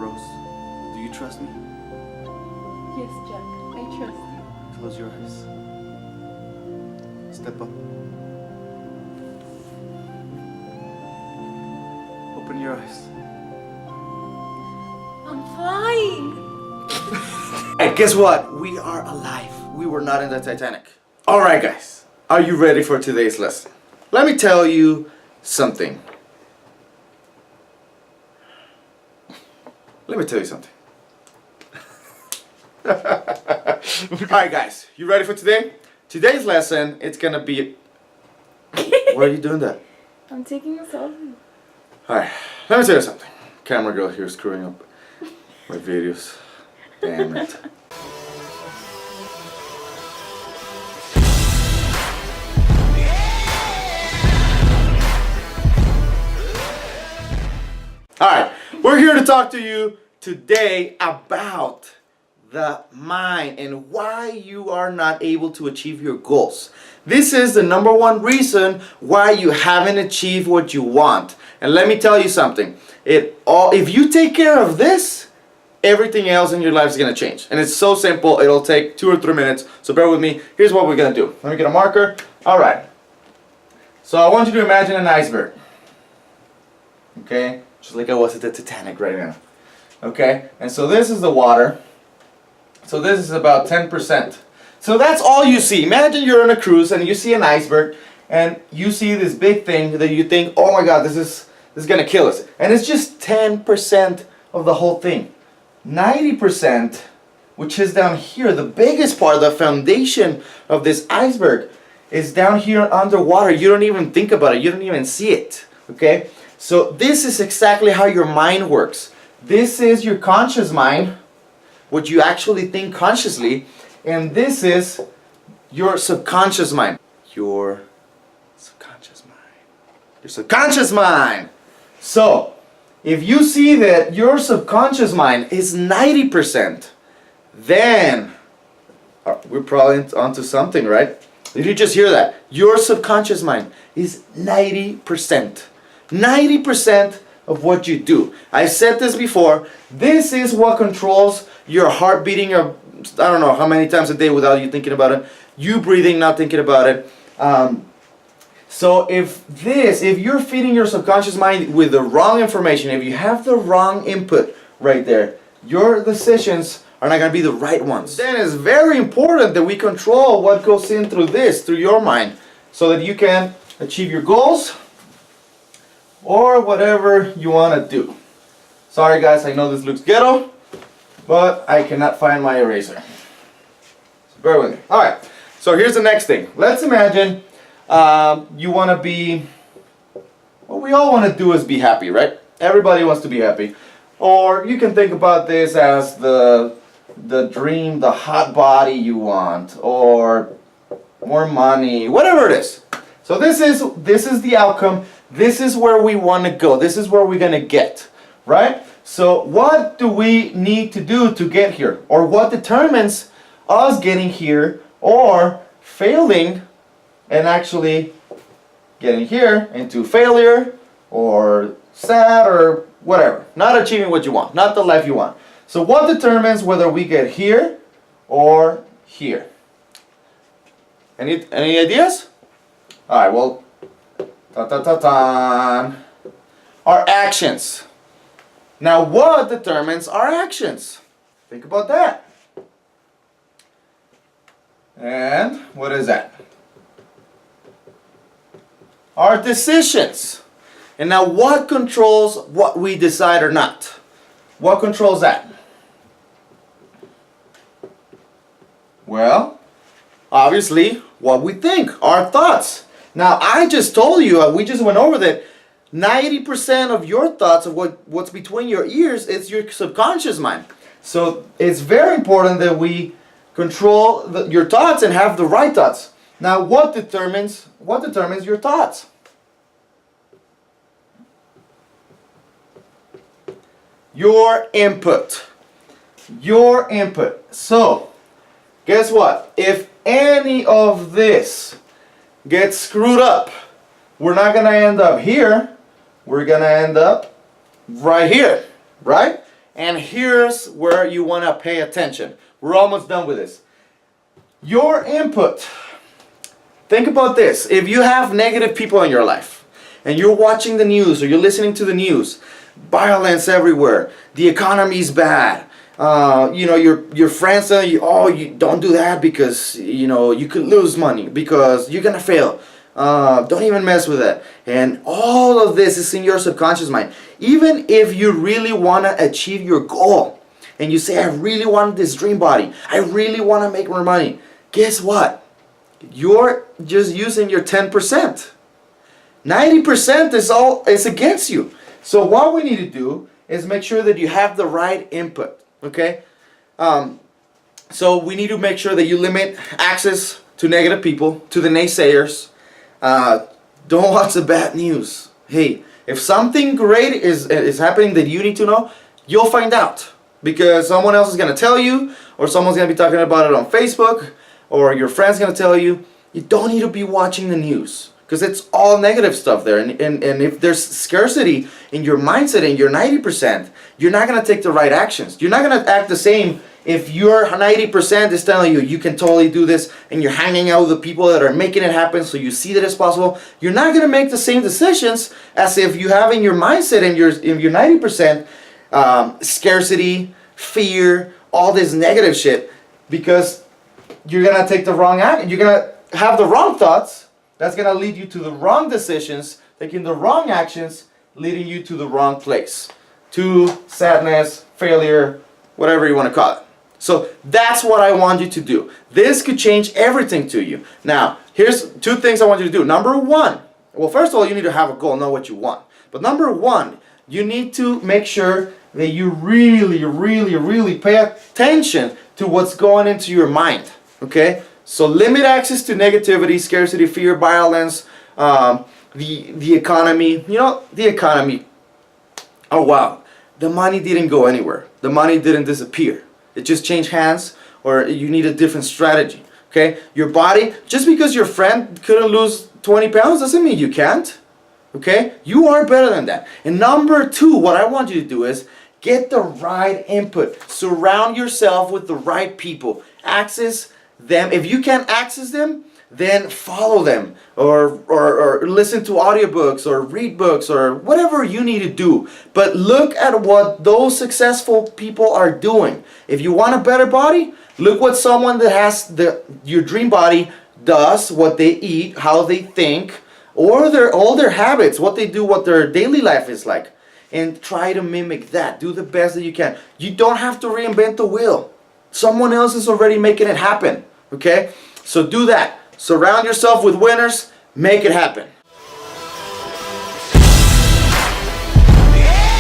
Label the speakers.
Speaker 1: Rose, do you trust me?
Speaker 2: Yes, Jack, I trust you.
Speaker 1: Close your eyes. Step up. Open your eyes.
Speaker 2: I'm flying!
Speaker 1: And guess what? We are alive. We were not in the Titanic. Alright guys, are you ready for today's lesson? Let me tell you something. Let me tell you something. Alright guys, you ready for today? Today's lesson, it's gonna be... Why are you doing that?
Speaker 2: I'm taking a selfie.
Speaker 1: Alright, let me tell you something. Camera girl here screwing up my videos. Damn it. Alright, we're here to talk to you today about the mind and why you are not able to achieve your goals. This is the number one reason why you haven't achieved what you want. And let me tell you something. If you take care of this, everything else in your life is going to change. And it's so simple. It'll take 2 or 3 minutes. So bear with me. Here's what we're going to do. Let me get a marker. Alright. So I want you to imagine an iceberg. Okay? Just like I was at the Titanic right now. Okay? And so this is the water. So this is about 10%. So that's all you see. Imagine you're on a cruise and you see an iceberg and you see this big thing that you think, oh my god, this is going to kill us. And it's just 10% of the whole thing. 90%, which is down here, the biggest part, the foundation of this iceberg, is down here underwater. You don't even think about it. You don't even see it. Okay? So this is exactly how your mind works. This is your conscious mind, what you actually think consciously, and this is your subconscious mind. Your subconscious mind. Your subconscious mind. So, if you see that your subconscious mind is 90%, then we're probably onto something, right? Did you just hear that? Your subconscious mind is 90%. 90% of what you do. I've said this before. This is what controls your heart beating, I don't know how many times a day without you thinking about it. You breathing, not thinking about it. So if you're feeding your subconscious mind with the wrong information, if you have the wrong input right there, your decisions are not going to be the right ones. Then it's very important that we control what goes in through your mind, so that you can achieve your goals or whatever you want to do. Sorry guys, I know this looks ghetto, but I cannot find my eraser. So bear with me. Alright, so here's the next thing. Let's imagine you want to be, what we all want to do is be happy, right? Everybody wants to be happy. Or you can think about this as the dream, the hot body you want, or more money, whatever it is. So this is the outcome. This is where we want to go. This is where we're going to get, right? So what do we need to do to get here? Or what determines us getting here or failing and actually getting here into failure or sad or whatever. Not achieving what you want, not the life you want. So what determines whether we get here or here? Any ideas? Alright, well, our actions. Now what determines our actions? Think about that. And what is that? Our decisions. And now what controls what we decide or not? What controls that? Well, obviously what we think, our thoughts. Now I just told you, we just went over that 90% of your thoughts of what's between your ears is your subconscious mind. So it's very important that we control your thoughts and have the right thoughts. Now what determines your thoughts? Your input. Your input. So guess what? If any of this gets screwed up, we're not going to end up here. We're going to end up right here, right? And here's where you want to pay attention. We're almost done with this. Your input. Think about this. If you have negative people in your life, and you're watching the news or you're listening to the news, violence everywhere, the economy's bad, your friends tell you, oh, you don't do that because you could lose money, because you're gonna fail. Don't even mess with that. And all of this is in your subconscious mind. Even if you really want to achieve your goal and you say, I really want this dream body, I really want to make more money, guess what? You're just using your 10%. 90% is against you. So what we need to do is make sure that you have the right input. Okay? So we need to make sure that you limit access to negative people, to the naysayers. Don't watch the bad news. Hey, if something great is happening that you need to know, you'll find out. Because someone else is going to tell you, or someone's going to be talking about it on Facebook, or your friend's going to tell you. You don't need to be watching the news, because it's all negative stuff there. And if there's scarcity in your mindset and you're 90%, you're not going to take the right actions. You're not going to act the same if your 90% is telling you can totally do this, and you're hanging out with the people that are making it happen so you see that it's possible. You're not going to make the same decisions as if you have in your mindset and your 90% scarcity, fear, all this negative shit, because you're going to take the wrong action. You're going to have the wrong thoughts. That's going to lead you to the wrong decisions, taking the wrong actions, leading you to the wrong place. To sadness, failure, whatever you want to call it. So that's what I want you to do. This could change everything to you. Now, here's 2 things I want you to do. Number 1, well, first of all, you need to have a goal, know what you want. But number 1, you need to make sure that you really, really, really pay attention to what's going into your mind. Okay? So limit access to negativity, scarcity, fear, violence, the economy. The economy. Oh wow, the money didn't go anywhere. The money didn't disappear. It just changed hands, or you need a different strategy. Okay? Your body, just because your friend couldn't lose 20 pounds doesn't mean you can't. Okay? You are better than that. And number 2, what I want you to do is get the right input. Surround yourself with the right people. Access them. If you can't access them, then follow them, or listen to audiobooks, or read books, or whatever you need to do. But look at what those successful people are doing. If you want a better body, look what someone that has your dream body does, what they eat, how they think, or all their habits, what they do, what their daily life is like, and try to mimic that. Do the best that you can. You don't have to reinvent the wheel. Someone else is already making it happen. Okay? So do that. Surround yourself with winners. Make it happen.